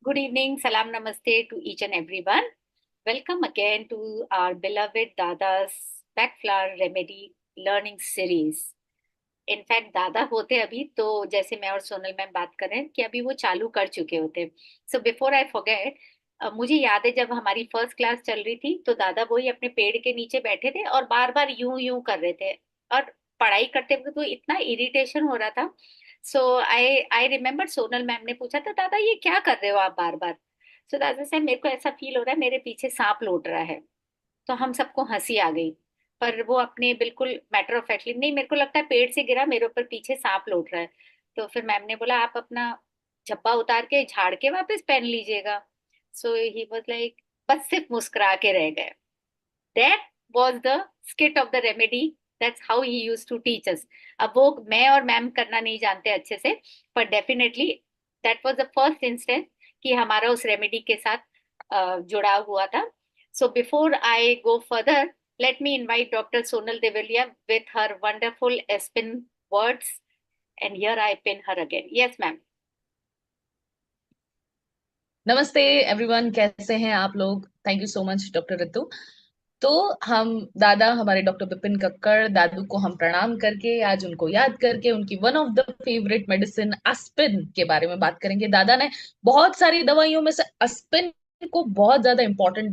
Good evening, salam namaste to each and everyone. Welcome again to our beloved Dada's Backflower Remedy Learning Series. In fact दादा होते अभी तो जैसे मैं और सोनल मैम बात कर रहे हैं कि अभी वो चालू कर चुके होते। सो बिफोर आई फॉरगेट, मुझे याद है जब हमारी फर्स्ट क्लास चल रही थी तो दादा वही अपने पेड़ के नीचे बैठे थे और बार बार यूं यूं कर रहे थे। और पढ़ाई करते हुए तो इतना इरिटेशन हो रहा था। सो आई आई रिमेम्बर सोनल मैम ने पूछा था, दादा ये क्या कर रहे हो आप बार बार। सो दादा से मेरे को ऐसा फील हो रहा है मेरे पीछे सांप लौट रहा है। तो हम सबको हंसी आ गई। पर वो अपने बिल्कुल मैटर ऑफ फैक्टली, नहीं मेरे को लगता है पेड़ से गिरा, मेरे ऊपर पीछे सांप लौट रहा है। तो फिर मैम ने बोला आप अपना झब्बा उतार के झाड़ के वापस पहन लीजिएगा। सो ही वाज लाइक, बस सिर्फ मुस्कुरा के रह गए। That was the skit of the remedy. That's how he use to teach us. अब वो मैं और मैम करना नहीं जानते अच्छे से, पर definitely that was the first instance कि हमारा उस रेमेडी के साथ जुड़ाव हुआ था। So before I go further, let me invite Dr. Sonal Devalia with her wonderful spin words. And here I pin her again. Yes, ma'am. नमस्ते everyone, कैसे हैं आप लोग। Thank you so much doctor Ritu. तो हम दादा हमारे डॉक्टर विपिन कक्कड़ दादू को हम प्रणाम करके आज उनको याद करके उनकी one of the favourite medicine aspen के बारे में बात करेंगे। दादा ने बहुत सारी दवाइयों में से एस्पिन को बहुत ज्यादा इंपॉर्टेंस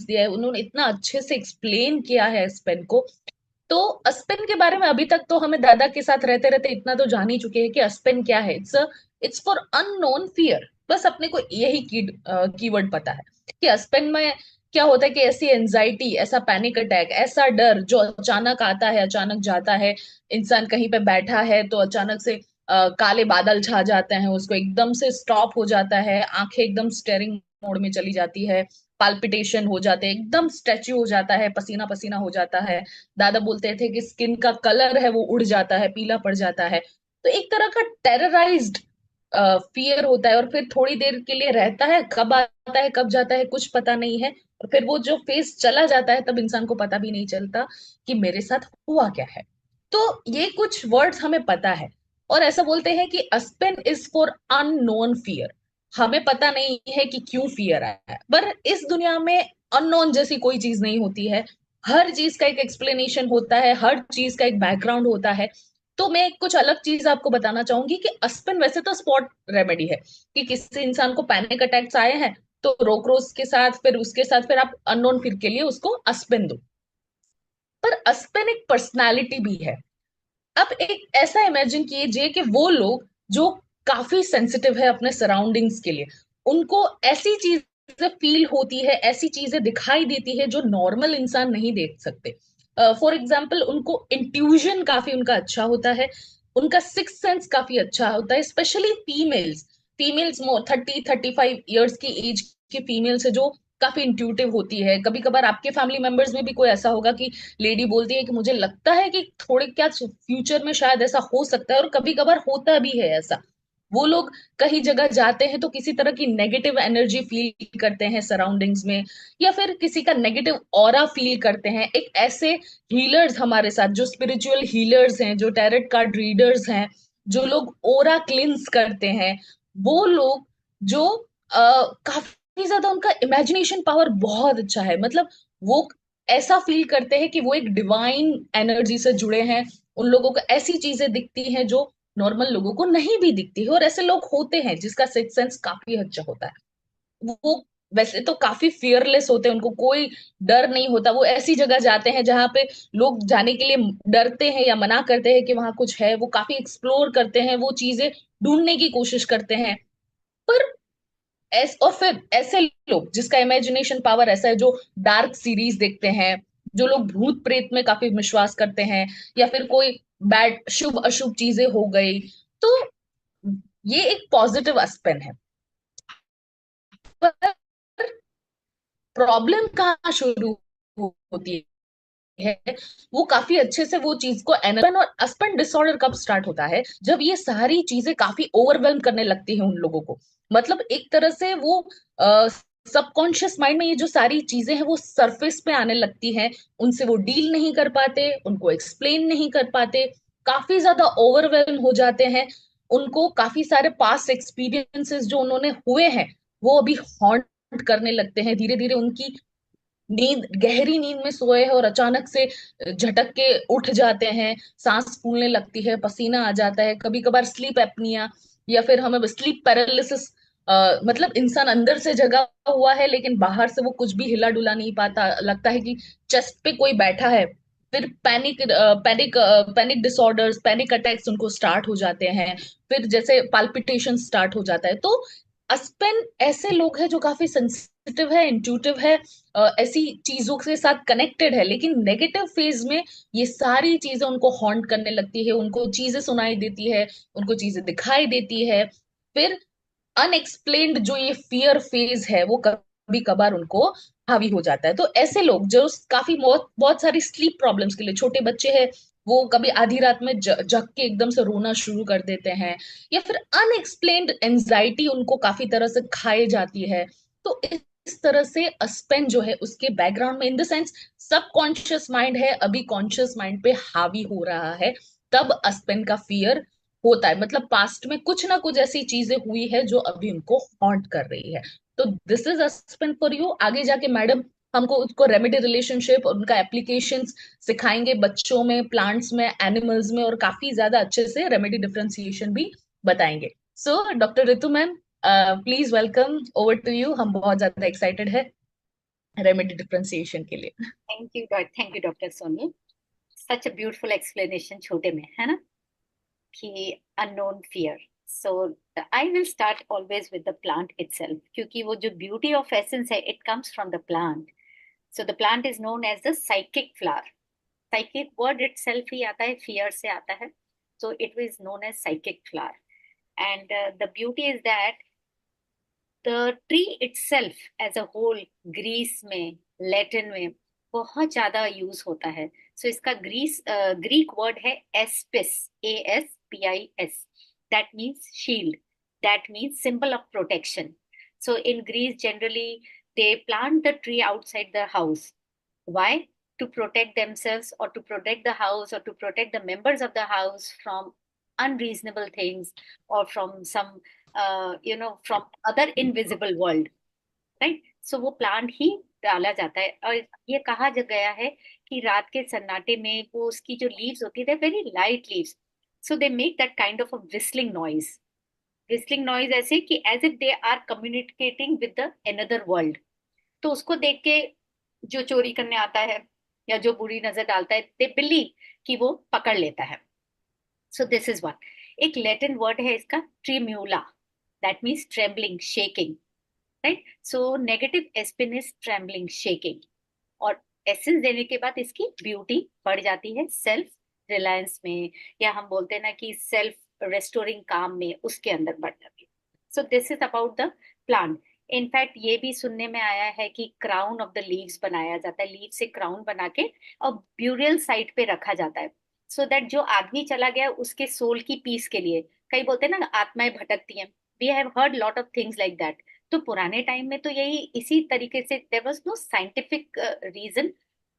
दिया है। उन्होंने इतना अच्छे से एक्सप्लेन किया है एस्पिन को। तो अस्पिन के बारे में अभी तक तो हमें दादा के साथ रहते रहते इतना तो जान ही चुके हैं कि अस्पिन क्या है। It's for unknown fear. बस अपने को यही कीवर्ड पता है कि अस्पिन में क्या होता है कि ऐसी एंजाइटी, ऐसा पैनिक अटैक, ऐसा डर जो अचानक आता है, अचानक जाता है। इंसान कहीं पे बैठा है तो अचानक से काले बादल छा जाते हैं, उसको एकदम से स्टॉप हो जाता है, आंखें एकदम स्टेरिंग मोड में चली जाती है, पाल्पिटेशन हो जाते हैं, एकदम स्ट्रेची हो जाता है, पसीना पसीना हो जाता है। दादा बोलते थे कि स्किन का कलर है वो उड़ जाता है, पीला पड़ जाता है। तो एक तरह का टेरराइज्ड फियर होता है और फिर थोड़ी देर के लिए रहता है, कब आता है कब जाता है कुछ पता नहीं है। और फिर वो जो फेज चला जाता है तब इंसान को पता भी नहीं चलता कि मेरे साथ हुआ क्या है। तो ये कुछ वर्ड्स हमें पता है। और ऐसा बोलते हैं कि अस्पेन इज फॉर अननोन फियर। हमें पता नहीं है कि क्यों फियर आया है, पर इस दुनिया में अननोन जैसी कोई चीज नहीं होती है। हर चीज का एक एक्सप्लेनेशन होता है, हर चीज का एक बैकग्राउंड होता है। तो मैं कुछ अलग चीज आपको बताना चाहूंगी कि अस्पिन वैसे तो स्पॉट रेमेडी है कि किसी इंसान को पैनिक अटैक्स आए हैं तो रोकरोज के साथ, फिर उसके साथ फिर आप अननोन फिर के लिए उसको अस्पिन दो। पर अस्पिन एक पर्सनालिटी भी है। अब एक ऐसा इमेजिन कीजिए कि वो लोग जो काफी सेंसिटिव है अपने सराउंडिंग्स के लिए, उनको ऐसी चीजें फील होती है, ऐसी चीजें दिखाई देती है जो नॉर्मल इंसान नहीं देख सकते। फॉर एग्जाम्पल उनको इंट्यूजन काफी उनका अच्छा होता है, उनका सिक्स सेंस काफी अच्छा होता है। स्पेशली फीमेल्स, फीमेल्स 30-35 ईयर्स की एज की फीमेल्स है जो काफी इंट्यूटिव होती है। कभी कभार आपके फैमिली मेंबर्स में भी कोई ऐसा होगा कि लेडी बोलती है कि मुझे लगता है कि थोड़े क्या फ्यूचर में शायद ऐसा हो सकता है, और कभी कभार होता भी है ऐसा। वो लोग कहीं जगह जाते हैं तो किसी तरह की नेगेटिव एनर्जी फील करते हैं सराउंडिंग्स में, या फिर किसी का नेगेटिव ऑरा फील करते हैं। एक ऐसे हीलर्स हमारे साथ जो स्पिरिचुअल हीलर्स हैं, जो टैरेट कार्ड रीडर्स हैं, जो लोग ओरा क्लिंस करते हैं, वो लोग जो काफी ज्यादा उनका इमेजिनेशन पावर बहुत अच्छा है। मतलब वो ऐसा फील करते हैं कि वो एक डिवाइन एनर्जी से जुड़े हैं। उन लोगों को ऐसी चीजें दिखती हैं जो नॉर्मल लोगों को नहीं भी दिखती है। और ऐसे लोग होते हैं जिसका सिक्स सेंस काफी अच्छा होता है। वो वैसे तो काफी फियरलेस होते हैं, उनको कोई डर नहीं होता। वो ऐसी जगह जाते हैं जहां पे लोग जाने के लिए डरते हैं या मना करते हैं कि वहां कुछ है, वो काफी एक्सप्लोर करते हैं, वो चीजें ढूंढने की कोशिश करते हैं। पर और फिर ऐसे लोग जिसका इमेजिनेशन पावर ऐसा है, जो डार्क सीरीज देखते हैं, जो लोग भूत प्रेत में काफी विश्वास करते हैं, या फिर कोई बैड शुभ अशुभ चीजें हो गई, तो ये एक पॉजिटिव एस्पेक्ट है। पर प्रॉब्लम कहाँ शुरू होती है, वो काफी अच्छे से वो चीज को एनालाइज। और अस्पेंड डिसऑर्डर कब स्टार्ट होता है, जब ये सारी चीजें काफी ओवरवेलम करने लगती हैं उन लोगों को। मतलब एक तरह से वो सबकॉन्शियस माइंड में ये जो सारी चीजें हैं वो सरफेस पे आने लगती हैं, उनसे वो डील नहीं कर पाते, उनको एक्सप्लेन नहीं कर पाते, काफी ज्यादा ओवरवेलम हो जाते हैं। उनको काफी सारे पास्ट एक्सपीरियंसेस जो उन्होंने हुए हैं वो अभी हॉन्ट करने लगते हैं। धीरे धीरे उनकी नींद, गहरी नींद में सोए हैं और अचानक से झटक के उठ जाते हैं, सांस फूलने लगती है, पसीना आ जाता है, कभी कभार स्लीप एपनिया या फिर हमें स्लीप पैरालिसिस, मतलब इंसान अंदर से जगा हुआ है लेकिन बाहर से वो कुछ भी हिला डुला नहीं पाता, लगता है कि चेस्ट पे कोई बैठा है। फिर पैनिक डिसऑर्डर्स, पैनिक अटैक्स उनको स्टार्ट हो जाते हैं। फिर जैसे पाल्पिटेशन स्टार्ट हो जाता है। तो अस्पेन ऐसे लोग हैं जो काफी सेंसिटिव है, इंट्यूटिव है, ऐसी चीजों के साथ कनेक्टेड है, लेकिन नेगेटिव फेज में ये सारी चीजें उनको हॉन्ट करने लगती है, उनको चीजें सुनाई देती है, उनको चीजें दिखाई देती है। फिर अनएक्सप्लेन्ड जो ये फियर फेज है वो कभी कभार उनको हावी हो जाता है। तो ऐसे लोग जो काफी बहुत बहुत सारी स्लीप प्रॉब्लम्स के लिए, छोटे बच्चे हैं वो कभी आधी रात में जग के एकदम से रोना शुरू कर देते हैं, या फिर अनएक्सप्लेन्ड एंजाइटी उनको काफी तरह से खाए जाती है। तो इस तरह से अस्पेन जो है उसके बैकग्राउंड में, in the sense subconscious mind है अभी कॉन्शियस माइंड पे हावी हो रहा है, तब अस्पेन का फियर होता है। मतलब पास्ट में कुछ ना कुछ ऐसी चीजें हुई है जो अभी उनको हॉन्ट कर रही है। तो दिस इज अस्पेन फॉर यू। आगे जाके मैडम हमको उसको रेमेडी रिलेशनशिप और उनका एप्लीकेशंस सिखाएंगे, बच्चों में, प्लांट्स में, एनिमल्स में, और काफी ज्यादा अच्छे से रेमेडी डिफरेंशिएशन भी बताएंगे। So doctor Ritu ma'am, please welcome, over to you. हम बहुत ज्यादा एक्साइटेड है रेमेडी डिफरेंशिएशन के लिए। Thank you doctor Soni. Such a beautiful explanation छोटे में, है ना, कि unknown fear. So I will start always with the plant itself, क्योंकि वो जो ब्यूटी ऑफ एसेंस है it comes from the plant. So the plant is known as the psychic flower. Psychic word itself ही आता है, fear से आता है, so it is known as psychic flower. And the beauty is that the tree itself as a whole, Greece में, Latin में बहुत ज्यादा use होता है। सो इसका ग्रीक वर्ड है aspis, ASPIS, that means shield, that means symbol of protection. So in Greece generally they plant the tree outside the house. Why? To protect themselves, or to protect the house, or to protect the members of the house from unreasonable things, or from some from other invisible world, right? So वो plant ही डाला जाता है। और ये कहा गया है कि रात के सन्नाटे में वो उसकी जो लीव्स होती है, very light leaves, so they make that kind of a whistling noise. Whistling noise ऐसे कि as if they are communicating with the another world. तो उसको देख के जो चोरी करने आता है या जो बुरी नजर डालता है, दे बिलीव कि वो पकड़ लेता है। So this is one. एक लैटिन वर्ड है इसका, tremula, that means trembling, shaking, right? So negative aspen is trembling, shaking. और एसेंस देने के बाद इसकी ब्यूटी बढ़ जाती है सेल्फ रिलायंस में, या हम बोलते हैं ना कि सेल्फ रेस्टोरिंग काम में, उसके अंदर बढ़ जाती है। So this is about the plant. In fact ये भी सुनने में आया है कि क्राउन ऑफ द लीव्स बनाया जाता है, लीव से क्राउन बना के और ब्यूरियल साइट पे रखा जाता है, सो दैट जो आदमी चला गया उसके सोल की पीस के लिए। कई बोलते हैं ना आत्माएं भटकती हैं, we have heard lot of things like that. तो पुराने टाइम में तो यही इसी तरीके से, there was no scientific reason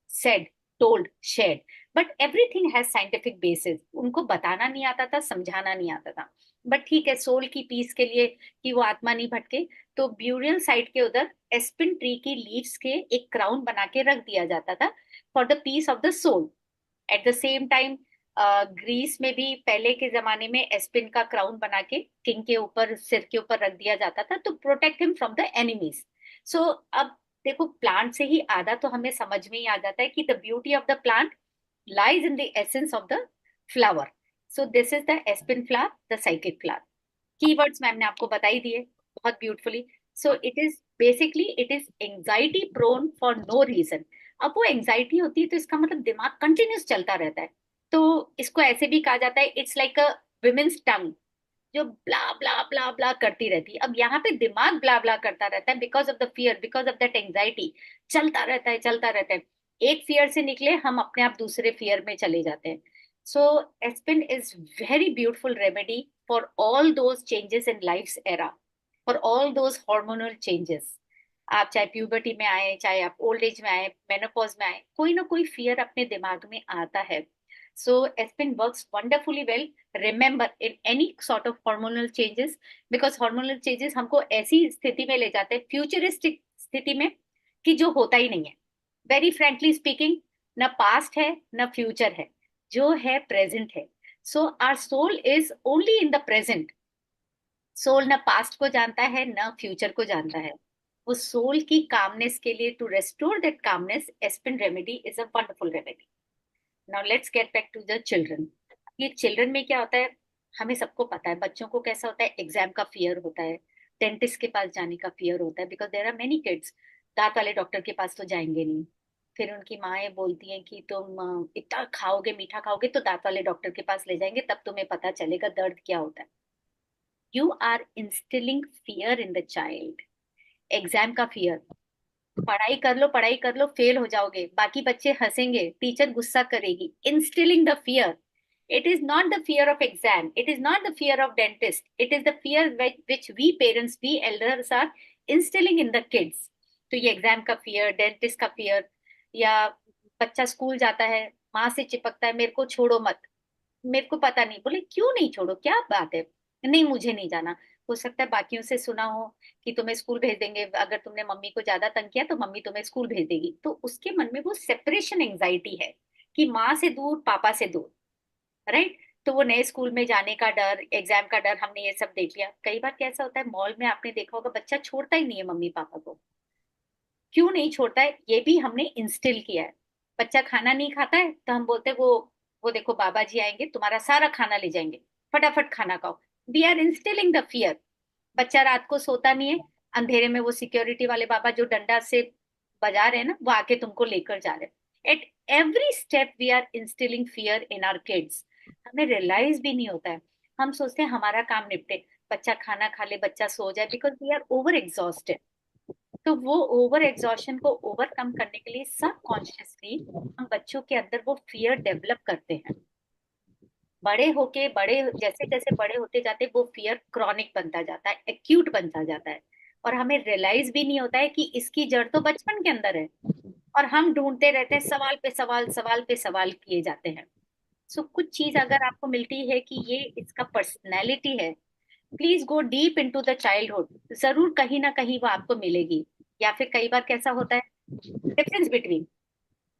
said, told, shared, but everything has scientific basis. उनको बताना नहीं आता था, समझाना नहीं आता था, बट ठीक है, सोल की पीस के लिए कि वो आत्मा नहीं भटके, तो ब्यूरियल साइट के उधर एस्पिन ट्री की लीव्स के एक क्राउन बना के रख दिया जाता था for the peace of the soul. At the same time Greece में भी पहले के जमाने में एस्पिन का क्राउन बना के किंग के ऊपर, सिर के ऊपर रख दिया जाता था, to protect him from the enemies. So अब देखो, प्लांट से ही आधा तो हमें समझ में ही आ जाता है कि the beauty of the plant lies in the essence of the flower. So this is the aspen flower, the psychic flower. Keywords ma'am ने आपको बता ही दिए बहुत beautifully. So it is basically, it is anxiety prone for no reason. अब वो anxiety होती है तो इसका मतलब दिमाग कंटिन्यूस चलता रहता है। तो इसको ऐसे भी कहा जाता है, इट्स लाइक अ विमेन्स टंग, जो ब्ला ब्ला ब्ला ब्ला करती रहती है। अब यहाँ पे दिमाग ब्ला ब्ला करता रहता है because of the fear, because of that anxiety, चलता रहता है, चलता रहता है। एक फियर से निकले हम अपने आप दूसरे फियर में चले जाते हैं। So aspen is very beautiful remedy for all those changes in life era, for all those hormonal changes. आप चाहे प्यूबर्टी में आए, चाहे आप ओल्ड एज में आए, मेनोपॉज में आए, कोई ना कोई फियर अपने दिमाग में आता है। So aspirin works wonderfully well. Remember, in any sort of hormonal changes, because hormonal changes हमको ऐसी स्थिति में ले जाते हैं, फ्यूचरिस्टिक स्थिति में, कि जो होता ही नहीं है. वेरी फ्रेंकली स्पीकिंग, न पास्ट है न फ्यूचर है, जो है प्रेजेंट है. So our soul is only in the present. Soul न पास्ट को जानता है न फ्यूचर को जानता है. वो सोल की कामनेस के लिए, to restore that calmness, aspen remedy is a wonderful remedy. Now let's get back to the children. ये चिल्ड्रन में क्या होता है, हमें सबको पता है. बच्चों को कैसा होता है, एग्जाम का फियर होता है, डेंटिस्ट के पास जाने का फियर होता है, because there are many kids दांत वाले डॉक्टर के पास तो जाएंगे नहीं. फिर उनकी माएँ बोलती हैं कि तुम इतना खाओगे, मीठा खाओगे तो दांत वाले डॉक्टर के पास ले जाएंगे, तब तुम्हें पता चलेगा दर्द क्या होता है. You are instilling fear in the child. Exam का फियर, पढ़ाई कर लो पढ़ाई कर लो, फेल हो जाओगे, बाकी बच्चे हंसेंगे, टीचर गुस्सा करेगी. Instilling the fear. It is not the fear of exam. It is not the fear of dentist. It is the fear which we parents, we elders are instilling in the kids. तो ये exam का fear, dentist का fear, या बच्चा school जाता है, माँ से चिपकता है, मेरे को छोड़ो मत, मेरे को पता नहीं. बोले क्यों नहीं छोड़ो, क्या बात है, नहीं मुझे नहीं जाना. हो सकता है बाकियों से सुना हो कि तुम्हें स्कूल भेज देंगे, अगर तुमने मम्मी को ज्यादा तंग किया तो मम्मी तुम्हें स्कूल भेज देगी. तो उसके मन में वो सेपरेशन एंजाइटी है कि माँ से दूर, पापा से दूर. राइट. तो वो नए स्कूल में जाने का डर, एग्जाम का डर, हमने ये सब देख लिया. कई बार कैसा होता है, मॉल में आपने देखा होगा, बच्चा छोड़ता ही नहीं है मम्मी पापा को. क्यों नहीं छोड़ता है, ये भी हमने इंस्टिल किया है. बच्चा खाना नहीं खाता है तो हम बोलते हैं, वो देखो बाबा जी आएंगे, तुम्हारा सारा खाना ले जाएंगे, फटाफट खाना खाओ. We are instilling the fear. बच्चा रात को सोता नहीं है, अंधेरे में वो सिक्योरिटी वाले बाबा जो डंडा से बजा रहे हैं ना, वो आके तुमको लेकर जा रहे हैं. At every step we are instilling fear in our kids. हमें रियलाइज भी नहीं होता है. हम सोचते हैं हमारा काम निपटे, बच्चा खाना खा ले, बच्चा सो जाए, because we are over exhausted. तो वो ओवर एग्जॉशन को ओवरकम करने के लिए सबकॉन्शियसली हम बच्चों के अंदर वो फियर डेवलप करते हैं. बड़े होके, बड़े जैसे जैसे बड़े होते जाते, वो फियर क्रॉनिक बनता जाता है, एक्यूट बनता जाता है. और हमें रियलाइज भी नहीं होता है कि इसकी जड़ तो बचपन के अंदर है, और हम ढूंढते रहते हैं, सवाल पे सवाल, सवाल पे सवाल किए जाते हैं. सो कुछ चीज अगर आपको मिलती है कि ये इसका पर्सनैलिटी है, please go deep into the childhood. जरूर कहीं ना कहीं वो आपको मिलेगी. या फिर कई बार कैसा होता है, डिफरेंस बिटवीन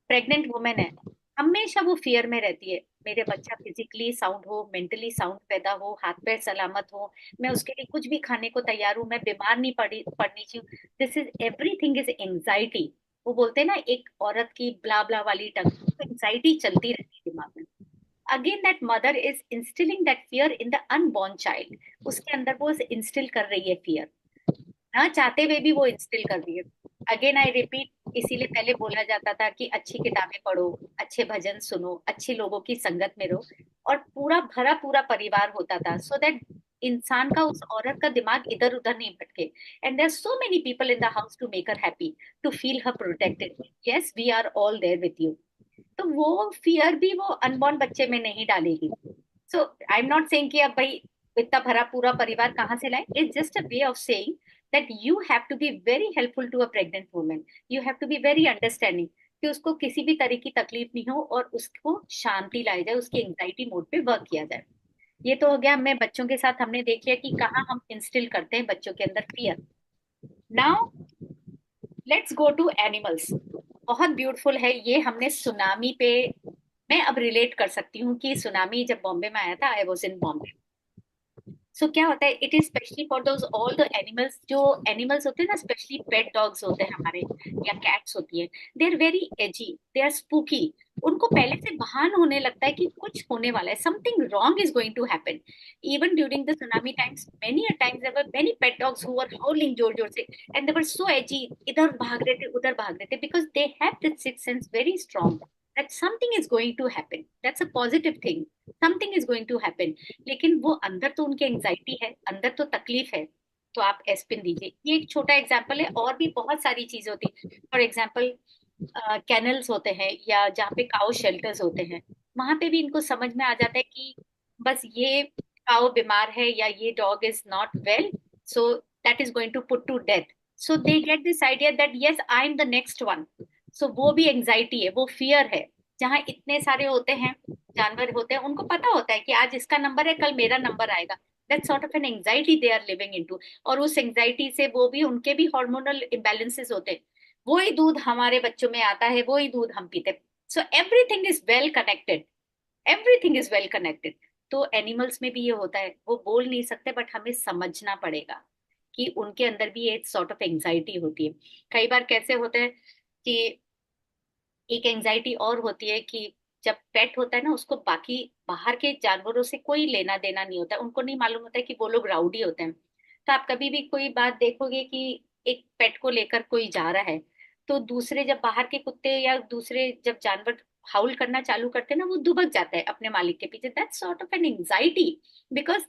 प्रेग्नेंट वुमेन है, हमेशा वो फियर में रहती है, मेरे बच्चा फिजिकली साउंड हो, मेंटली साउंड पैदा हो, हाथ पैर सलामत हो, मैं उसके लिए कुछ भी खाने को तैयार हूँ, मैं बीमार नहीं पड़नी चाहिए. This is everything is anxiety. वो बोलते हैं ना, एक औरत की ब्ला ब्ला वाली टंग, एंजाइटी चलती रहती है दिमाग में. Again that mother is instilling that fear in the unborn child. उसके अंदर वो इंस्टिल कर रही है फियर, ना चाहते हुए भी वो इंस्टिल कर रही है. अगेन आई रिपीट, इसीलिए पहले बोला जाता था कि अच्छी किताबें पढ़ो, अच्छे भजन सुनो, अच्छे लोगों की संगत में रहो, और पूरा भरा पूरा परिवार होता था, सो दैट इंसान का, उस औरत का दिमाग इधर उधर नहीं भटके. And there so many people in the house to make her happy, to feel her protected. Yes, we are all there with you. तो वो फियर भी वो अनबॉर्न बच्चे में नहीं डालेगी. सो आई एम नॉट सेइंग कि अब भाई इतना भरा पूरा परिवार कहाँ से लाए. It's just a way of saying that you have to be very helpful to a pregnant woman. You have to be very understanding कि उसको किसी भी तरह की तकलीफ नहीं हो, और उसको शांति लाई जाए, उसकी एंजाइटी मोड पे वर्क किया जाए. ये तो हो गया, हमें बच्चों के साथ हमने देख लिया कि कहाँ हम इंस्टिल करते हैं बच्चों के अंदर fear. Now let's go to animals. बहुत ब्यूटीफुल है ये. हमने सुनामी पे, मैं अब रिलेट कर सकती हूँ कि सुनामी जब बॉम्बे में आया था, आई वॉज इन बॉम्बे. सो क्या होता है, it is specially for those all the animals, जो एनिमल्स होते हैं ना, स्पेशली पेट डॉग्स होते हैं हमारे, या कैट्स होती है, they are very edgy, they are spooky. उनको पहले से भान होने लगता है कि कुछ होने वाला है, something wrong is going to happen. Even during the tsunami times, many a times there were many pet dogs who were howling जोर जोर से, एंड दे वर सो एजी, इधर भाग रहे थे उधर भाग रहे थे, because they have this six sense very strong that something is going to happen. That's a positive thing. Something is going to happen. लेकिन वो अंदर तो उनकी एंजाइटी है, अंदर तो तकलीफ है. तो आप एस्पिन दीजिए. ये एक छोटा एग्जाम्पल है, और भी बहुत सारी चीजें होती है. फॉर एग्जाम्पल, कैनल्स होते हैं, या जहाँ पे काउ शेल्टर्स होते हैं, वहां पे भी इनको समझ में आ जाता है कि बस ये काउ बीमार है, या ये dog is not well, so that is going to put to death. So they get this idea that yes, I am the next one. So वो भी एंजाइटी है, वो फियर है. जहाँ इतने सारे होते हैं, जानवर होते हैं, उनको पता होता है कि आज इसका नंबर है, कल मेरा नंबर आएगा। That sort of an anxiety they are living into. और उस एंजाइटी से वो भी, उनके भी हार्मोनल इम्बैलेंसेस होते हैं। वही दूध हमारे बच्चों में आता है, वही दूध हम पीते हैं। So everything is well connected, everything is well connected. तो एनिमल्स में भी ये होता है, वो बोल नहीं सकते बट हमें समझना पड़ेगा कि उनके अंदर भी एक सॉर्ट ऑफ एंजाइटी होती है। कई बार कैसे होता है कि एक एंजाइटी और होती है कि जब पेट होता है ना, उसको बाकी बाहर के जानवरों से कोई लेना देना नहीं होता है, उनको नहीं मालूम होता है कि वो लोग राउडी होते हैं। तो आप कभी भी कोई बात देखोगे कि एक पेट को लेकर कोई जा रहा है, तो दूसरे जब बाहर के कुत्ते या दूसरे जब जानवर हाउल करना चालू करते हैं ना, वो दुबक जाता है अपने मालिक के पीछे। That's sort of an anxiety, because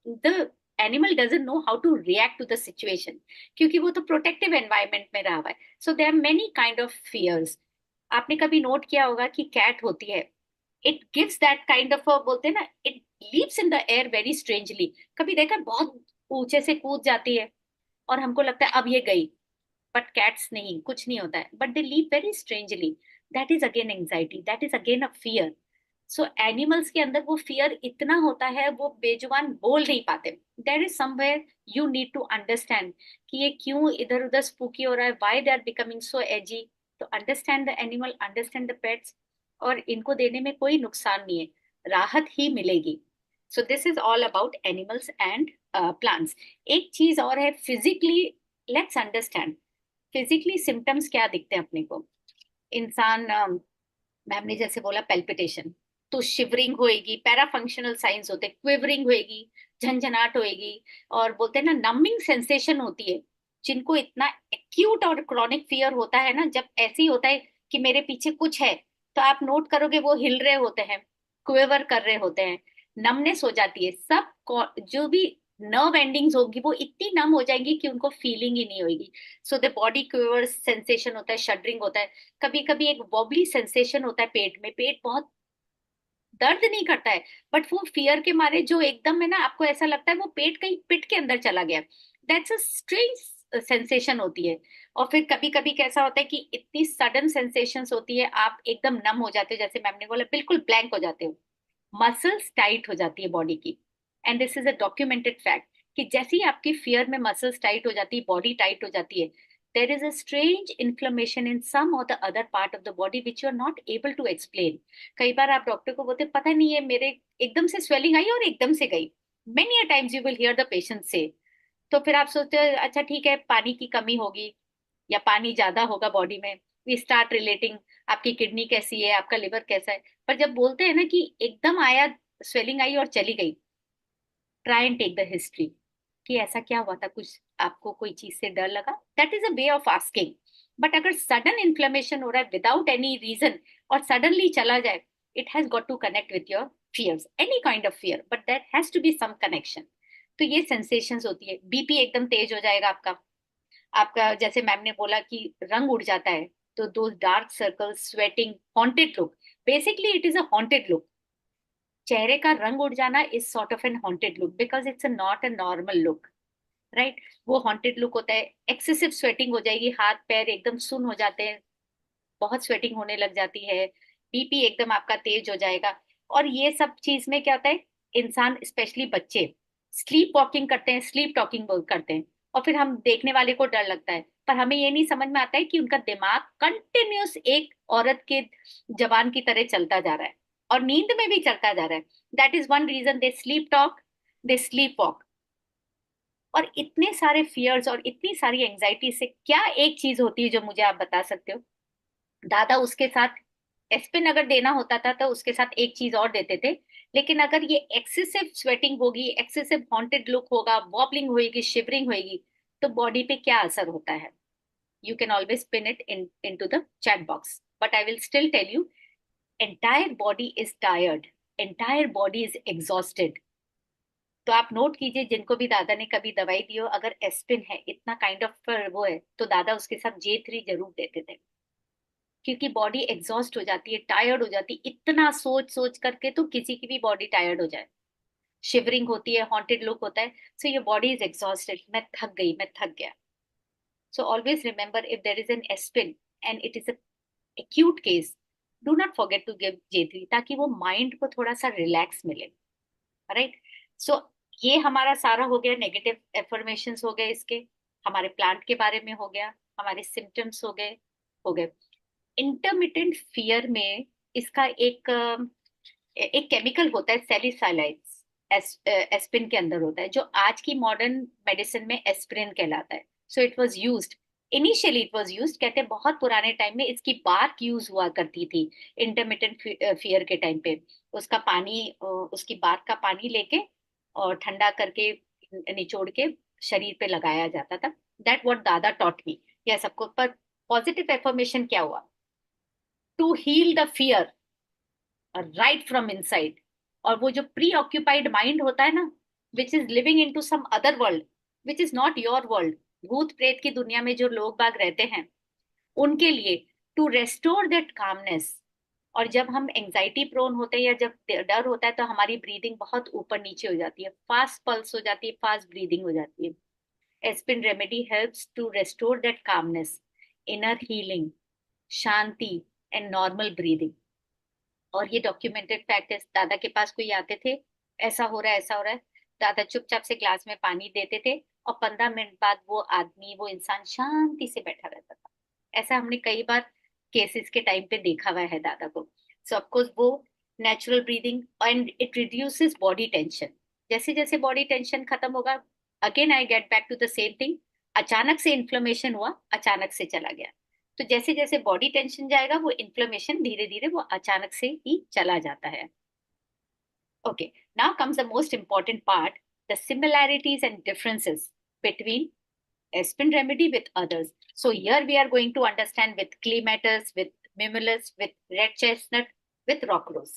the animal doesn't know how to react to the situation, क्योंकि वो तो प्रोटेक्टिव एनवायरमेंट में रहा हुआ है। So there are many kind of fears. आपने कभी नोट किया होगा कि कैट होती है, it gives that kind of, बोलते हैं ना, it leaves in the air very strangely. कभी देखा है? बहुत ऊंचे से कूद जाती है और हमको लगता है अब ये गई, बट कैट्स नहीं, कुछ नहीं होता है, but they leave very strangely. That is again anxiety, that is again a fear. So animals के अंदर वो फियर इतना होता है, वो बेजुबान बोल नहीं पाते। There is somewhere you need to understand कि ये क्यों इधर उधर स्पूकी हो रहा है, why they are becoming so edgy. तो understand the animal, understand the pets, और इनको देने में कोई नुकसान नहीं है, राहत ही मिलेगी। सो this is all about animals and plants. एक चीज और है physically, let's understand physically symptoms क्या दिखते हैं अपने को। इंसान, मैम ने जैसे बोला पेल्पिटेशन, तो शिवरिंग होएगी, पैराफंक्शनल साइंस होते हैं, क्विवरिंग होएगी, झंझनाट होएगी, और बोलते हैं ना नमिंग सेंसेशन होती है। जिनको इतना एक्यूट और क्रॉनिक फियर होता है ना, जब ऐसे ही होता है कि मेरे पीछे कुछ है, तो आप नोट करोगे वो हिल रहे होते हैं, क्विवर कर रहे होते हैं, नमनेस हो जाती है सब। जो भी नर्व एंडिंग्स होगी वो इतनी नम हो जाएंगी कि उनको फीलिंग ही नहीं होगी। So the body quiver sensation होता है, शडरिंग होता है। कभी कभी एक वॉबली सेंसेशन होता है पेट में, पेट बहुत दर्द नहीं करता है, बट वो फियर के मारे जो एकदम है ना, आपको ऐसा लगता है वो पेट कहीं पिट के अंदर चला गया। दैट्स अ स्ट्रेंज सेंसेशन होती है। और फिर कभी कभी कैसा होता है कि इतनी सडन सेंसेशंस होती है, आप एकदम नम हो जाते हो, जैसे मैम ने बोला बिल्कुल ब्लैंक हो जाते हो, मसल्स टाइट हो जाती है बॉडी की। And this is a documented fact कि जैसे ही आपकी फियर में मसल्स टाइट हो जाती है, बॉडी टाइट हो जाती है, there is a strange inflammation in some or the other part of the body which you are not able to explain. कई बार आप डॉक्टर को बोलते पता नहीं है मेरे, एकदम से स्वेलिंग आई और एकदम से गई। Many a times you will hear the patient से। तो फिर आप सोचते हो अच्छा ठीक है, पानी की कमी होगी या पानी ज्यादा होगा बॉडी में। वी स्टार्ट रिलेटिंग, आपकी किडनी कैसी है, आपका लिवर कैसा है। पर जब बोलते हैं ना कि एकदम आया, स्वेलिंग आई और चली गई, try and take the history कि ऐसा क्या हुआ था, कुछ आपको कोई चीज से डर लगा। That is a way of asking. But अगर सडन इन्फ्लेमेशन हो रहा है विदाउट एनी रीजन और सडनली चला जाए, it has got to connect with your fears, any kind of fear, but that has to be some connection. तो ये sensations होती है। बीपी एकदम तेज हो जाएगा आपका, आपका जैसे मैम ने बोला कि रंग उड़ जाता है, तो दो dark circles, sweating, haunted look, basically it is a haunted look. चेहरे का रंग उड़ जाना is sort of an haunted look, because it's not a normal look, right. वो हॉन्टेड लुक होता है। एक्सेसिव स्वेटिंग हो जाएगी, हाथ पैर एकदम सुन हो जाते हैं, बहुत स्वेटिंग होने लग जाती है, बीपी एकदम आपका तेज हो जाएगा। और ये सब चीज में क्या होता है, इंसान स्पेशली बच्चे स्लीप वॉकिंग करते हैं, स्लीप टॉकिंग करते हैं, और फिर हम देखने वाले को डर लगता है, पर हमें ये नहीं समझ में आता है कि उनका दिमाग कंटिन्यूस एक औरत के जवान की तरह चलता जा रहा है, और नींद में भी चलता जा रहा है। That is one reason they sleep talk, they sleep walk. और इतने सारे फियर्स और इतनी सारी एंजाइटी से क्या एक चीज होती है जो मुझे आप बता सकते हो? दादा उसके साथ एस्पिन अगर देना होता था तो उसके साथ एक चीज और देते थे। लेकिन अगर ये एक्सेसिव स्वेटिंग होगी, एक्सेसिव हॉन्टेड लुक होगा, वॉबलिंग होगी, शिवरिंग होगी, तो बॉडी पे क्या असर होता है? You can always pin it into the chat box, but I will still tell you, entire body is tired, entire body is exhausted. तो आप नोट कीजिए, जिनको भी दादा ने कभी दवाई दी हो, अगर एस्पिन है, इतना काइंड ऑफ वो है, तो दादा उसके साथ J3 जरूर देते थे, क्योंकि बॉडी एग्जॉस्ट हो जाती है, टायर्ड हो जाती है, इतना सोच सोच करके तो किसी की भी बॉडी टायर्ड हो जाए। शिवरिंग होती है, हॉन्टेड लुक होता है, so your body is exhausted, मैं थक गई, मैं थक गया। So always remember, if there is an aspen and it is a acute case, do not forget to give J3, ताकि वो माइंड को थोड़ा सा रिलैक्स मिले। राइट। सो ये हमारा सारा हो गया, नेगेटिव एफर्मेशंस हो गए इसके, हमारे प्लांट के बारे में हो गया, हमारे सिम्टम्स हो गए। इंटरमिटेंट फियर में इसका एक केमिकल होता है सैलिसाइलाइड्स, एस्पिन के अंदर होता है, जो आज की मॉडर्न मेडिसिन में एस्पिरिन कहलाता है। So it was used, initially it was used, कहते हैं बहुत पुराने टाइम में इसकी बार्क यूज हुआ करती थी इंटरमिटेंट फियर के टाइम पे। उसका पानी उसकी बार्क का पानी लेके और ठंडा करके निचोड़ के शरीर पे लगाया जाता था। दैट व्हाट दादा टॉट मी। यह सबको, पर पॉजिटिव एफर्मेशन क्या हुआ? To heal the fear right from inside. और वो जो प्री ऑक्यूपाइड माइंड होता है ना, which is living into some other world, which is not your world, भूत प्रेत की दुनिया में जो लोग बाग रहते हैं, उनके लिए टू रेस्टोर दैट कामनेस। और जब हम एंजाइटी प्रोन होते हैं या जब डर होता है, तो हमारी ब्रीदिंग बहुत ऊपर नीचे हो जाती है, फास्ट पल्स हो जाती है, फास्ट ब्रीदिंग हो जाती है। Aspen remedy helps to restore that calmness, inner healing, शांति एंड नॉर्मल ब्रीदिंग। और ये डॉक्यूमेंटेड फैक्ट है। दादा के पास कोई आते थे, ऐसा हो रहा है ऐसा हो रहा है, दादा चुपचाप से ग्लास में पानी देते थे, और 15 मिनट बाद वो आदमी, वो इंसान शांति से बैठा रहता था। ऐसा हमने कई बार केसेस के टाइम पे देखा हुआ है दादा को। सो ऑफकोर्स वो natural breathing and it reduces body tension. जैसे जैसे बॉडी टेंशन खत्म होगा, again I get back to the same thing, अचानक से इन्फ्लेमेशन हुआ, अचानक से चला गया। तो जैसे जैसे बॉडी टेंशन जाएगा, वो इन्फ्लेमेशन धीरे धीरे वो अचानक से ही चला जाता है। Okay, now comes the most important part, the similarities and differences between Aspen remedy with others. So here we are going to understand with clematis, with mimulus, with red chestnut, with rock rose.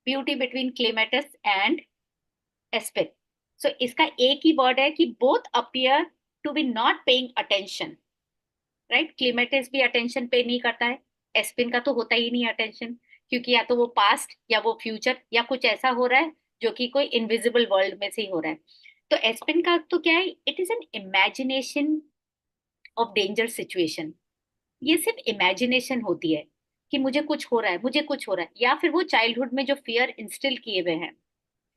Beauty between clematis and aspen. So इसका एक ही word है कि both appear to be not paying attention. Right. Clematis भी attention पे नहीं करता है, एस्पिन का तो होता ही नहीं अटेंशन, क्योंकि या तो वो पास्ट या वो फ्यूचर या कुछ ऐसा हो रहा है जो कि कोई इनविजिबल वर्ल्ड में से ही हो रहा है। तो एस्पिन का तो क्या है, it is an imagination of danger situation. ये सिर्फ इमेजिनेशन होती है कि मुझे कुछ हो रहा है, मुझे कुछ हो रहा है, या फिर वो चाइल्डहुड में जो फियर इंस्टिल किए हुए हैं,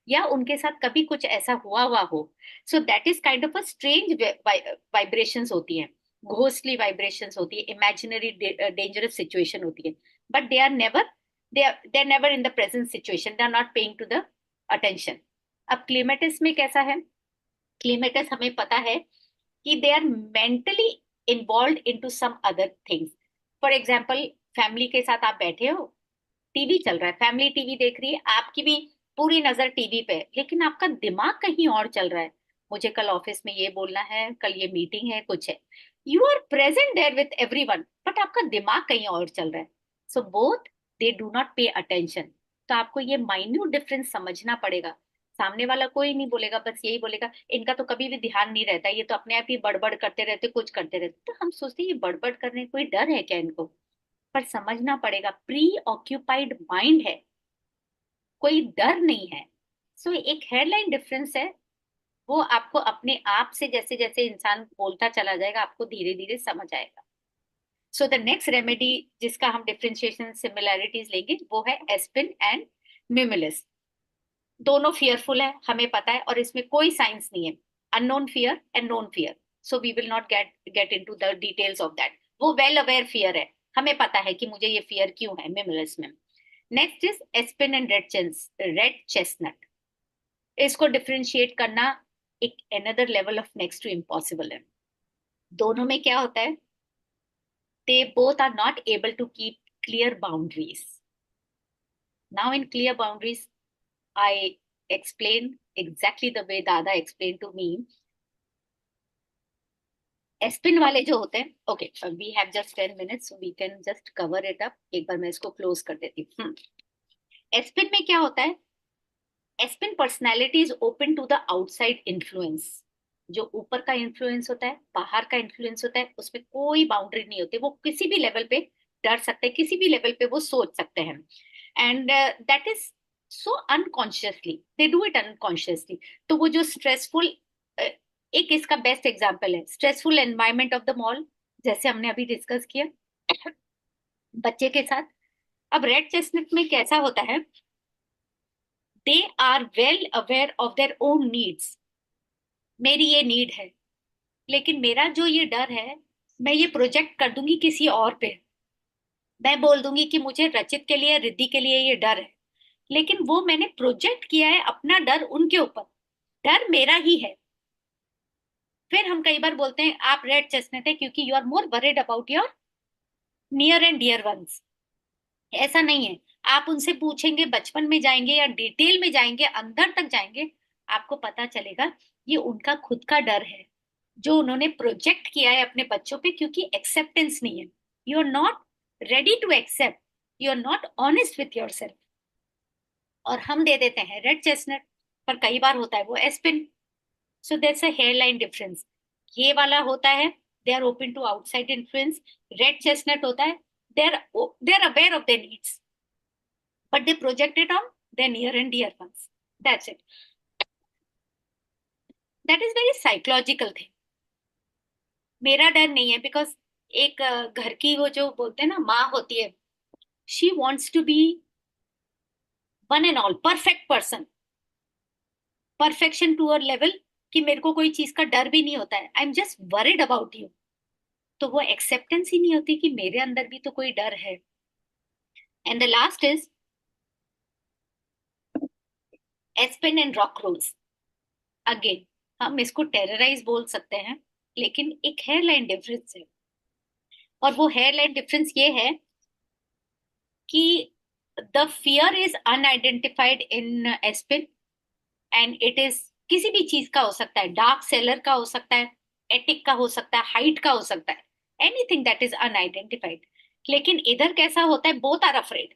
या उनके साथ कभी कुछ ऐसा हुआ हो। सो that is kind of a strange vibrations होती हैं, घोस्टली वाइब्रेशंस होती है, इमेजिनरी डेंजरस सिचुएशन होती है, but they are never in the present situation, they are not paying to the attention. अब क्लीमेटिस में कैसा है? क्लीमेटिस हमें पता है कि they are mentally involve into some other things. For example, family के साथ आप बैठे हो, टीवी चल रहा है, फैमिली टीवी देख रही है, आपकी भी पूरी नजर टीवी पे है, लेकिन आपका दिमाग कहीं और चल रहा है। मुझे कल ऑफिस में ये बोलना है, कल ये मीटिंग है, कुछ है। You are present there with everyone, but आपका दिमाग कहीं और चल रहा है। So both they do not pay attention. तो आपको ये माइन्यूट डिफरेंस समझना पड़ेगा। सामने वाला कोई नहीं बोलेगा, बस यही बोलेगा इनका तो कभी भी ध्यान नहीं रहता, ये तो अपने आप ही बड़बड़ करते रहते, कुछ करते रहते। तो हम सोचते हैं ये बड़बड़ करने कोई डर है क्या इनको? पर समझना पड़ेगा, प्री ऑक्यूपाइड माइंड है, कोई डर नहीं है। सो एक हेडलाइन डिफरेंस है, वो आपको अपने आप से जैसे जैसे इंसान बोलता चला जाएगा, आपको धीरे धीरे समझ आएगा। सो द नेक्स्ट रेमेडी जिसका हम डिफ्रेंशिएशन सिमिलैरिटीज लेंगे, वो है एस्पिन एंड म्यूमिलिस। दोनों फियरफुल है, हमें पता है, और इसमें कोई साइंस नहीं है। Unknown fear and known fear, so we will not get into the details of that. वो वेल अवेयर फियर है, हमें पता है कि मुझे ये फियर क्यों है म्यूमिलिस में। Next is aspen and red chestnut. इसको डिफरेंशिएट करना एक another level of next to impossible है। दोनों में क्या होता है, they both are not able to keep clear boundaries. Now in clear boundaries I explain exactly the way Dada explained to me. Aspen वाले जो होते हैं, okay we have just 10 minutes, we can just cover it up. एक बार मैं इसको close कर देती हूँ। एस्पिन में क्या होता है, aspen personality is open to the outside influence. जो ऊपर का इन्फ्लुएंस होता है, बाहर का इन्फ्लुएंस होता है, उसमें कोई बाउंड्री नहीं होती। वो किसी भी लेवल पे डर सकते हैं, किसी भी लेवल पे वो सोच सकते हैं, and that is so unconsciously, they do it unconsciously. तो वो जो स्ट्रेसफुल, एक इसका बेस्ट एग्जांपल है stressful environment of the mall, जैसे हमने अभी डिस्कस किया बच्चे के साथ। अब रेड चेस्टनट में कैसा होता है, they are well aware of their own needs. मेरी ये नीड है, लेकिन मेरा जो ये डर है, मैं ये प्रोजेक्ट कर दूंगी किसी और पे। मैं बोल दूंगी कि मुझे रचित के लिए, रिद्धि के लिए ये डर है, लेकिन वो मैंने प्रोजेक्ट किया है अपना डर उनके ऊपर। डर मेरा ही है। फिर हम कई बार बोलते हैं आप रेड चेस्टनट है क्योंकि you are more worried about your near and dear ones. ऐसा नहीं है। आप उनसे पूछेंगे, बचपन में जाएंगे या डिटेल में जाएंगे, अंदर तक जाएंगे, आपको पता चलेगा ये उनका खुद का डर है, जो उन्होंने प्रोजेक्ट किया है अपने बच्चों पे, क्योंकि एक्सेप्टेंस नहीं है। You are not ready to accept, you are not honest with your self. और हम दे देते हैं रेड चेस्टनट, पर कई बार होता है वो aspen. So there a hair line difference. ये वाला होता है they are open to outside influence. Red chestnut होता है they are aware of their needs, but they project it on their near and dear ones. That's it. That is very psychological thing. मेरा डर नहीं है, because एक घर की वो जो बोलते हैं ना माँ होती है, she wants to be one and all perfect person, perfection to a level कि मेरे को कोई चीज का डर भी नहीं होता है, I am just worried about you. तो वो एक्सेप्टेंस ही नहीं होती कि मेरे अंदर भी तो कोई डर है। And the last is aspen and rock rose. Again हम इसको टेरराइज बोल सकते हैं, लेकिन एक हेयरलाइन डिफरेंस है। और वो हेयरलाइन डिफरेंस ये है कि the fear is unidentified in aspen, and it is किसी भी चीज का हो सकता है, डार्क सेलर का हो सकता है, एटिक का हो सकता है, हाइट का हो सकता है, एनीथिंग दैट इज अनआइडेंटिफाइड। लेकिन इधर कैसा होता है, बोथ आर अफ्रेड।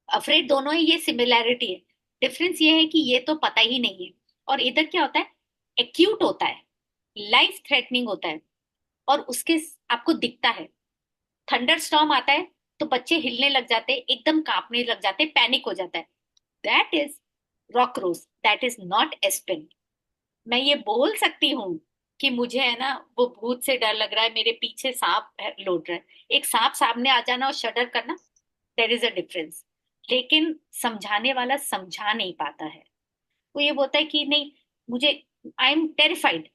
अफ्रेड दोनों ही, ये सिमिलैरिटी है। डिफरेंस ये है कि ये तो पता ही नहीं है, और इधर क्या होता है, एक्यूट होता है, लाइफ थ्रेटनिंग होता है, और उसके आपको दिखता है। थंडर स्टॉर्म आता है तो बच्चे हिलने लग जाते, एकदम कांपने लग जाते, पैनिक हो जाता है। That is rock rose, that is not aspen. मैं ये बोल सकती हूँ कि मुझे है ना वो भूत से डर लग रहा है, मेरे पीछे सांप लौट रहा है, एक सांप सामने आ जाना और शडर करना, देर इज अ डिफरेंस। लेकिन समझाने वाला समझा नहीं पाता है। वो ये बोलता है कि नहीं, मुझे, आई एम टेरिफाइड,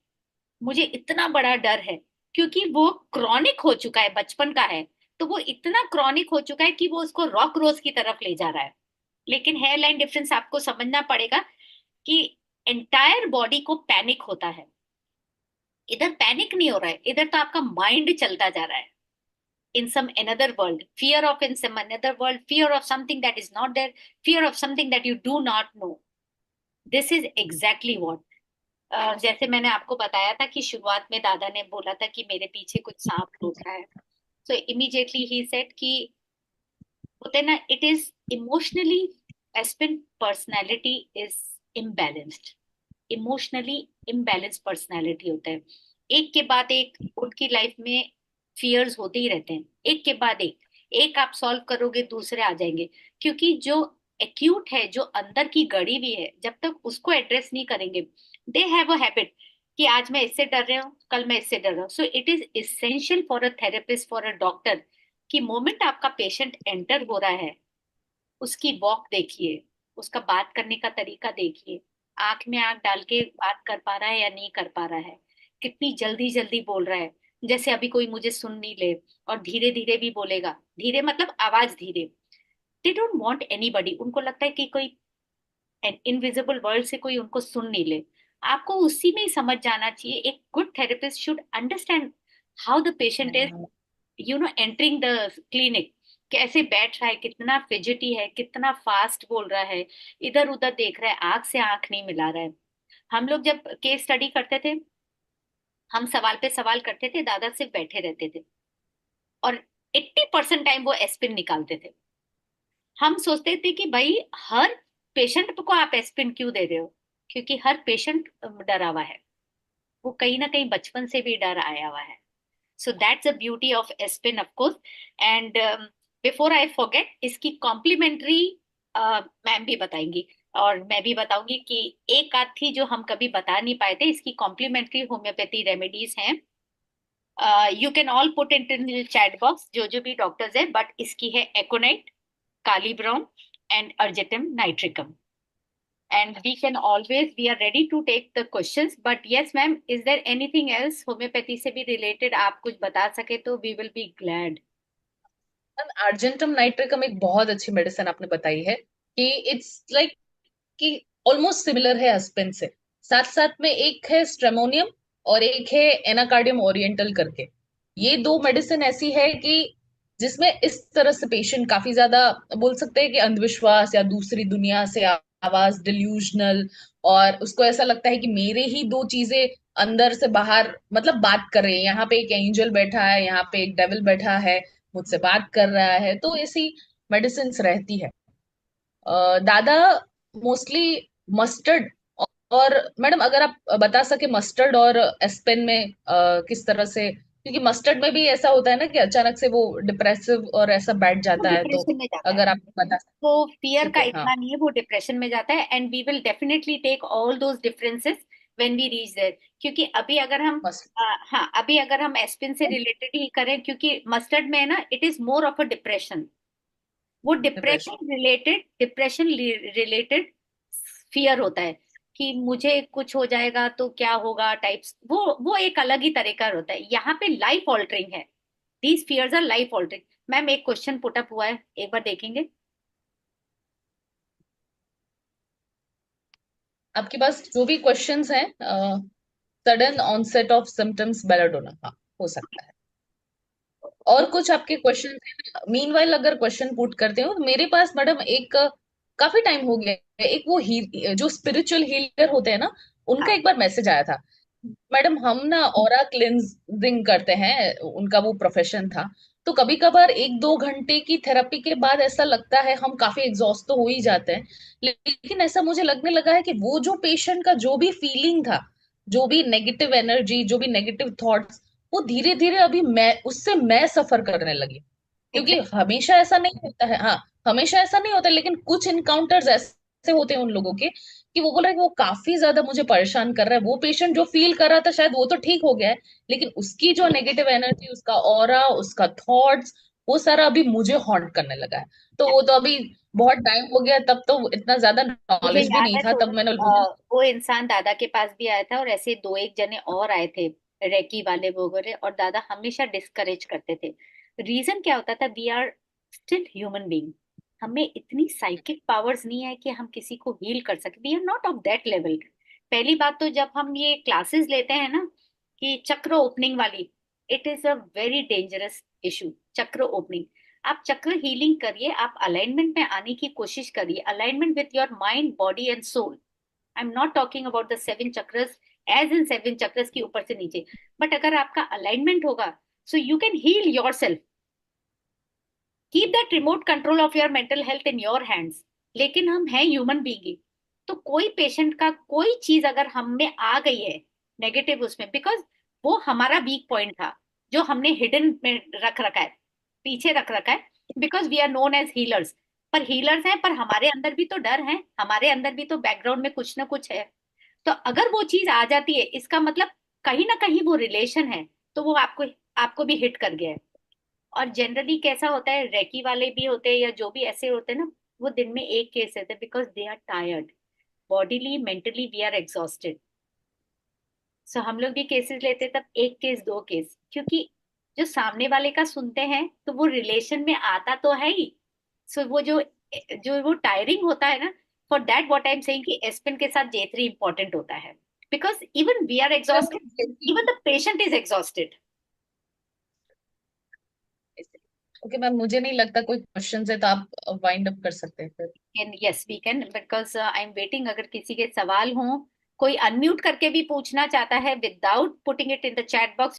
मुझे इतना बड़ा डर है, क्योंकि वो क्रॉनिक हो चुका है, बचपन का है। तो वो इतना क्रॉनिक हो चुका है कि वो उसको रॉक रोज की तरफ ले जा रहा है। लेकिन हेयर लाइन डिफरेंस आपको समझना पड़ेगा कि एंटायर बॉडी को पैनिक होता है। इधर पैनिक नहीं हो रहा है, इधर तो आपका माइंड चलता जा रहा है in some another world, fear of in some another world, fear of something that is not there, fear of something that you do not know. This is exactly what, जैसे मैंने आपको बताया था कि शुरुआत में दादा ने बोला था कि मेरे पीछे कुछ सांप लौट रहा है। सो इमीडिएटली ही सेड कि होते हैं ना, it is emotionally, aspen personality is imbalanced, emotionally imbalance personality होता है। एक के बाद एक उनकी लाइफ में फियर्स होते ही रहते हैं, एक के बाद एक, एक आप सॉल्व करोगे दूसरे आ जाएंगे। क्योंकि जो एक्यूट है, जो अंदर की गड़ी भी है, जब तक उसको एड्रेस नहीं करेंगे, दे हैव अ हैबिट कि आज मैं इससे डर रहा हूँ, कल मैं इससे डर रहा हूँ। सो it is essential for a therapist, for a doctor, कि मोमेंट आपका पेशेंट एंटर हो रहा है, उसकी वॉक देखिए, उसका बात करने का तरीका देखिए, आंख में आंख डाल के बात कर पा रहा है या नहीं कर पा रहा है, कितनी जल्दी जल्दी बोल रहा है, जैसे अभी कोई मुझे सुन नहीं ले, और धीरे धीरे भी बोलेगा, धीरे मतलब आवाज धीरे। दे डोंट वांट एनीबॉडी, उनको लगता है कि कोई इनविजिबल वर्ल्ड से कोई उनको सुन नहीं ले। आपको उसी में ही समझ जाना चाहिए। एक good therapist should understand how the patient is, entering the clinic, कैसे बैठ रहा है, कितना फिजिटी है, कितना फास्ट बोल रहा है, इधर उधर देख रहा है, आंख से आंख नहीं मिला रहा है। हम लोग जब केस स्टडी करते थे, हम सवाल पे सवाल करते थे, दादा सिर्फ बैठे रहते थे, और 80% टाइम वो एस्पिन निकालते थे। हम सोचते थे कि भाई हर पेशेंट को आप एस्पिन क्यों दे रहे हो, क्योंकि हर पेशेंट डरा हुआ है, वो कहीं ना कहीं बचपन से भी डर आया हुआ है। So that's the beauty of aspen of course. And before I forget, इसकी कॉम्प्लीमेंट्री मैम भी बताएंगी, और मैं भी बताऊंगी कि एक आध थी जो हम कभी बता नहीं पाए थे, इसकी कॉम्प्लीमेंट्री होम्योपैथी रेमेडीज हैं। You can all put it in chat box जो जो भी डॉक्टर्स है, बट इसकी है एकोनाइट, Calibrom, and Ergetum nitricum. And we are ready to take the questions. But yes, ma'am, is there anything else homeopathy से भी related आप कुछ बता सके तो we will be glad. Argentum nitricum एक बहुत अच्छी मेडिसिन आपने बताई है कि इट्स लाइक कि ऑलमोस्ट सिमिलर है एस्पेन से। साथ साथ में एक है स्ट्रेमोनियम और एक है एनाकार्डियम ओरिएंटल करके। ये दो मेडिसिन ऐसी है कि जिसमें इस तरह से पेशेंट काफी ज्यादा बोल सकते हैं कि अंधविश्वास या दूसरी दुनिया से आवाज डिल्यूजनल, और उसको ऐसा लगता है कि मेरे ही दो चीजें अंदर से बाहर मतलब बात कर रहे हैं, यहाँ पे एक एंजल बैठा है, यहाँ पे एक डेविल बैठा है, मुझसे बात कर रहा है। तो ऐसी मेडिसिन रहती है। दादा मोस्टली मस्टर्ड, और मैडम अगर आप बता सके मस्टर्ड और एस्पेन में किस तरह से, क्योंकि मस्टर्ड में भी ऐसा होता है ना कि अचानक से वो डिप्रेसिव और ऐसा बैठ वो जाता है, तो डिप्रेशन में जाता है, अगर आप बता सकते। तो फियर ठीक का है, हाँ। इतना नहीं है, वो डिप्रेशन में जाता है। And we will definitely take all those differences when we reach there. क्योंकि अभी अगर हम मस्ट हाँ, अभी अगर हम एस्पिन से रिलेटेड ही करें, क्योंकि मस्टर्ड में है ना, it is more of a depression. वो डिप्रेशन। डिप्रेशन रिलेटेड फियर होता है कि मुझे कुछ हो जाएगा तो क्या होगा टाइप्स, वो एक अलग ही तरह का होता है। यहाँ पे लाइफ ऑल्टरिंग है, these fears are life altering. Ma'am एक क्वेश्चन पुट अप हुआ है, एक बार देखेंगे। आपके पास जो भी क्वेश्चंस हैं, sudden onset of symptoms belladonna, हाँ, हो सकता है। और कुछ आपके क्वेश्चन हैं, मीनवाइल अगर क्वेश्चन पुट करते हो तो मेरे पास मैडम एक काफी टाइम हो गया है, एक वो जो स्पिरिचुअल हीलर होते हैं ना, उनका हाँ, एक बार मैसेज आया था। मैडम हम ना ऑरा क्लिनजिंग करते हैं, उनका वो प्रोफेशन था। तो कभी कभार 1-2 घंटे की थेरेपी के बाद ऐसा लगता है हम काफी एग्जॉस्ट तो हो ही जाते हैं, लेकिन ऐसा मुझे लगने लगा है कि वो जो पेशेंट का जो भी फीलिंग था, जो भी नेगेटिव एनर्जी, जो भी नेगेटिव थॉट्स, वो धीरे धीरे अभी मैं सफर करने लगी। क्योंकि एग्जैक्ट। हमेशा ऐसा नहीं होता है, हाँ, हमेशा ऐसा नहीं होता, लेकिन कुछ इनकाउंटर्स ऐसे होते हैं उन लोगों के कि वो बोल रहा है कि वो काफी ज्यादा मुझे परेशान कर रहा है। वो पेशेंट जो फील कर रहा था शायद वो तो ठीक हो गया है, लेकिन उसकी जो नेगेटिव एनर्जी, उसका ऑरा, उसका थॉट्स, वो सारा अभी मुझे हॉन्ट करने लगा है। तो वो तो अभी बहुत टाइम हो गया, तब तो इतना ज्यादा मुझे नॉलेज भी याद नहीं है था, थोड़ा, तब मैंने मुझे। वो इंसान दादा के पास भी आया था, और ऐसे दो एक जने और आए थे रेकी वाले वगैरह, और दादा हमेशा डिस्करेज करते थे। रीजन क्या होता था, we are still human being. हमें इतनी साइकिक पावर्स नहीं है कि हम किसी को हील कर सके, we are not of that level. पहली बात तो जब हम ये क्लासेस लेते हैं ना, कि चक्र ओपनिंग वाली, it is a very dangerous issue, चक्र ओपनिंग। आप चक्र हीलिंग करिए, आप अलाइनमेंट में आने की कोशिश करिए, alignment with your mind body and soul. I am not talking about the 7 chakras, as in 7 chakras की ऊपर से नीचे। बट अगर आपका अलाइनमेंट होगा, so you can heal your self. Keep that remote control of your mental health in your hands. लेकिन हम हैं ह्यूमन बीइंग, तो कोई पेशेंट का कोई चीज अगर हम में आ गई है नेगेटिव, उसमें बिकॉज वो हमारा वीक पॉइंट था, जो हमने हिडन में रख रखा है, पीछे रख रखा है, because we are known as healers. पर हीलर्स हैं, पर हमारे अंदर भी तो डर है, हमारे अंदर भी तो बैकग्राउंड में कुछ ना कुछ है। तो अगर वो चीज आ जाती है, इसका मतलब कहीं ना कहीं वो रिलेशन है, तो वो आपको आपको भी हिट कर गया है। और जनरली कैसा होता है, रेकी वाले भी होते हैं या जो भी ऐसे होते हैं ना, वो दिन में एक केस रहते हैं, because they are tired, bodily mentally we are exhausted. So हम लोग भी केसेस लेते हैं, तब एक केस दो केस, क्योंकि जो सामने वाले का सुनते हैं तो वो रिलेशन में आता तो है ही। सो वो जो जो वो टायरिंग होता है ना, for that what I am saying कि एस्पिन के साथ J3 इंपॉर्टेंट होता है, because even we are exhausted, even the patient is exhausted. Okay ma'am, मुझे नहीं लगता कोई क्वेश्चन है, तो आप वाइंड अप कर सकते हैं फिर। Can, yes we can, because I am waiting, अगर किसी के सवाल हों, कोई अनम्यूट करके भी पूछना चाहता है without putting it in the chat box,